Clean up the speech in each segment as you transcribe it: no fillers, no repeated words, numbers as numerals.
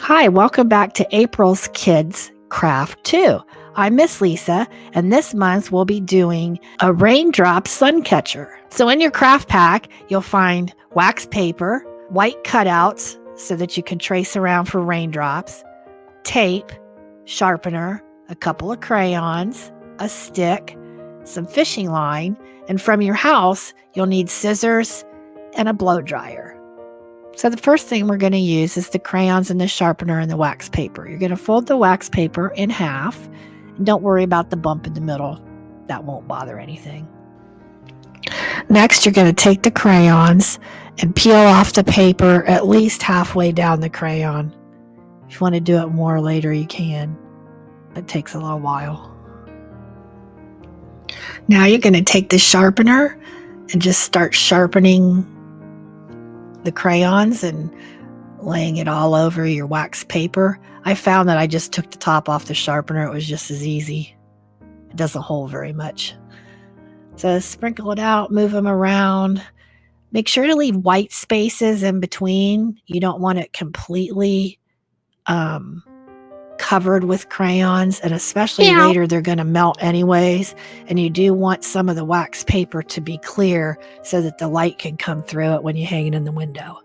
Hi, welcome back to April's Kids Craft 2. I'm Miss Lisa, and this month we'll be doing a raindrop sun catcher. So in your craft pack, you'll find wax paper, white cutouts so that you can trace around for raindrops, tape, sharpener, a couple of crayons, a stick, some fishing line, and from your house, you'll need scissors and a blow dryer. So the first thing we're going to use is the crayons and the sharpener and the wax paper. You're going to fold the wax paper in half, and don't worry about the bump in the middle. That won't bother anything. Next, you're going to take the crayons and peel off the paper at least halfway down the crayon. If you want to do it more later, you can. It takes a little while. Now you're going to take the sharpener and just start sharpening the crayons and laying it all over your wax paper. I found that I just took the top off the sharpener. It was just as easy. It doesn't hold very much. So sprinkle it out, move them around. Make sure to leave white spaces in between. You don't want it completely covered with crayons, and especially later they're going to melt anyways, and you do want some of the wax paper to be clear so that the light can come through it when you hang it in the window.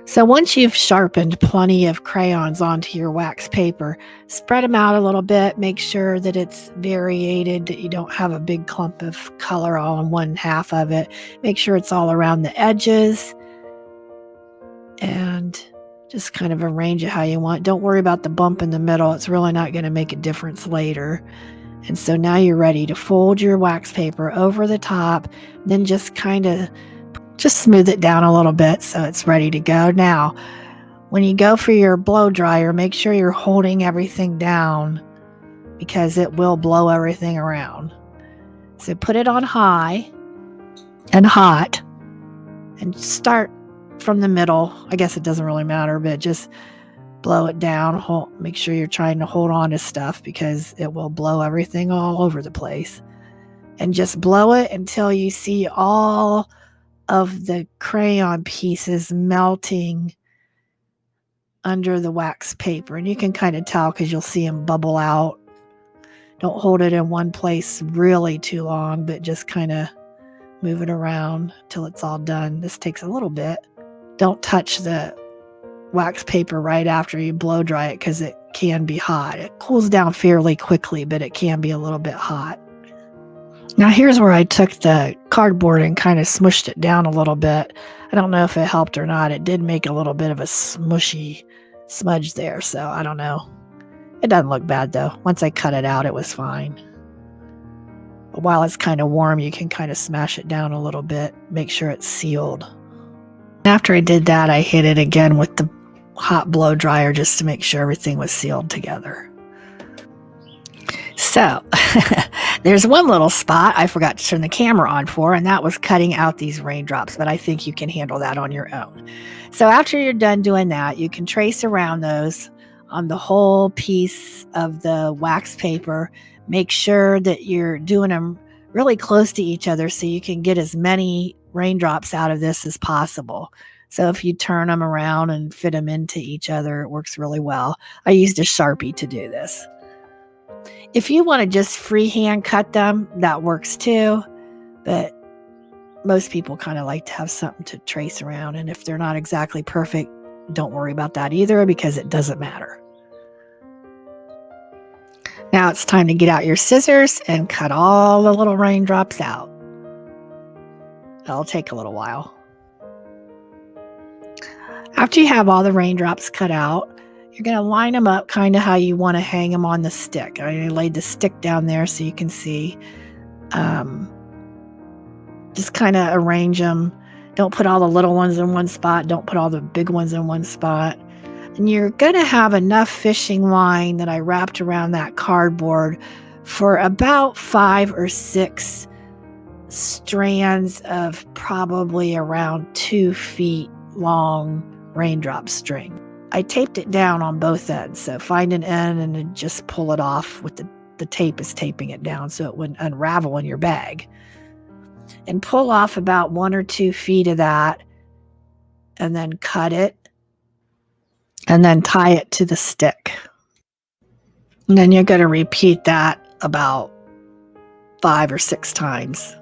So once you've sharpened plenty of crayons onto your wax paper, spread them out a little bit. Make sure that it's variated, that you don't have a big clump of color all in one half of it. Make sure it's all around the edges, and just kind of arrange it how you want. Don't worry about the bump in the middle. It's really not going to make a difference later. And so now you're ready to fold your wax paper over the top, then just smooth it down a little bit so it's ready to go. Now, when you go for your blow dryer, make sure you're holding everything down because it will blow everything around. So put it on high and hot and start from the middle. I guess it doesn't really matter, but just blow it down. Make sure you're trying to hold on to stuff because it will blow everything all over the place. And just blow it until you see all of the crayon pieces melting under the wax paper. And you can kind of tell because you'll see them bubble out. Don't hold it in one place really too long, but just kind of move it around till it's all done. This takes a little bit. Don't touch the wax paper right after you blow dry it because it can be hot. It cools down fairly quickly, but it can be a little bit hot. Now here's where I took the cardboard and kind of smushed it down a little bit. I don't know if it helped or not. It did make a little bit of a smushy smudge there, so I don't know. It doesn't look bad though. Once I cut it out, it was fine. But while it's kind of warm, you can kind of smash it down a little bit. Make sure it's sealed. After I did that, I hit it again with the hot blow dryer just to make sure everything was sealed together. So, there's one little spot I forgot to turn the camera on for, and that was cutting out these raindrops, but I think you can handle that on your own. So after you're done doing that, you can trace around those on the whole piece of the wax paper. Make sure that you're doing them really close to each other so you can get as many raindrops out of this as possible. So if you turn them around and fit them into each other, it works really well. I used a Sharpie to do this. If you want to just freehand cut them, that works too, but most people kind of like to have something to trace around, and if they're not exactly perfect, don't worry about that either because it doesn't matter. Now it's time to get out your scissors and cut all the little raindrops out. That'll take a little while. After you have all the raindrops cut out, you're going to line them up kind of how you want to hang them on the stick. I laid the stick down there so you can see. Just kind of arrange them. Don't put all the little ones in one spot. Don't put all the big ones in one spot. And you're going to have enough fishing line that I wrapped around that cardboard for about 5 or 6 strands of probably around 2 feet long raindrop string. I taped it down on both ends, so find an end and then just pull it off with the tape is taping it down so it wouldn't unravel in your bag. And pull off about 1 or 2 feet of that and then cut it and then tie it to the stick. And then you're going to repeat that about 5 or 6 times.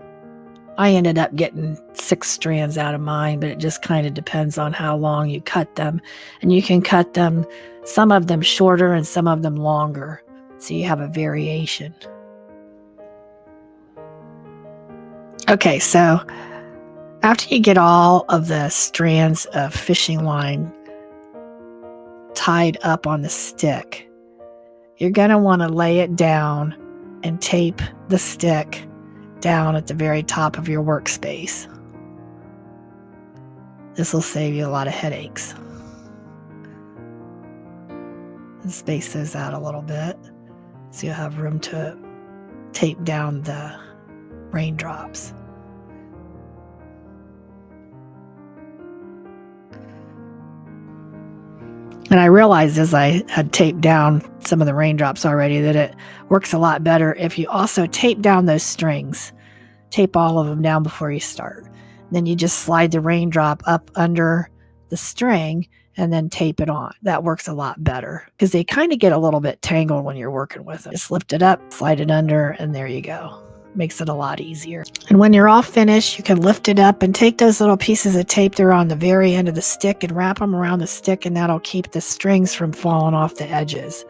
I ended up getting 6 strands out of mine, but it just kind of depends on how long you cut them. And you can cut them, some of them shorter and some of them longer, so you have a variation. Okay, so after you get all of the strands of fishing line tied up on the stick, you're going to want to lay it down and tape the stick down at the very top of your workspace. This will save you a lot of headaches. And space those out a little bit so you'll have room to tape down the raindrops. And I realized as I had taped down some of the raindrops already that it works a lot better if you also tape down those strings. Tape all of them down before you start. Then you just slide the raindrop up under the string and then tape it on. That works a lot better because they kind of get a little bit tangled when you're working with them. Just lift it up, slide it under, and there you go. Makes it a lot easier. And when you're all finished, you can lift it up and take those little pieces of tape that are on the very end of the stick and wrap them around the stick, and that'll keep the strings from falling off the edges.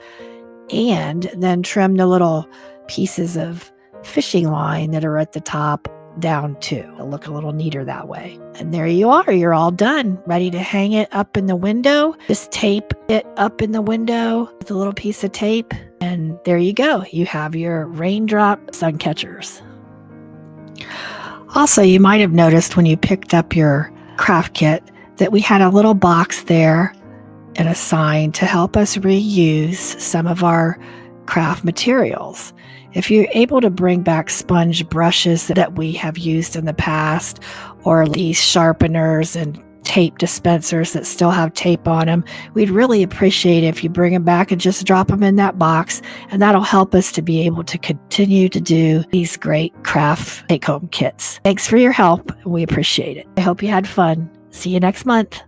And then trim the little pieces of fishing line that are at the top down too. It'll look a little neater that way. And there you are. You're all done. Ready to hang it up in the window. Just tape it up in the window with a little piece of tape. And there you go. You have your raindrop sun catchers. Also, you might have noticed when you picked up your craft kit that we had a little box there and a sign to help us reuse some of our craft materials. If you're able to bring back sponge brushes that we have used in the past, or these sharpeners and tape dispensers that still have tape on them, we'd really appreciate it if you bring them back and just drop them in that box, and that'll help us to be able to continue to do these great craft take-home kits. Thanks for your help. We appreciate it. I hope you had fun. See you next month.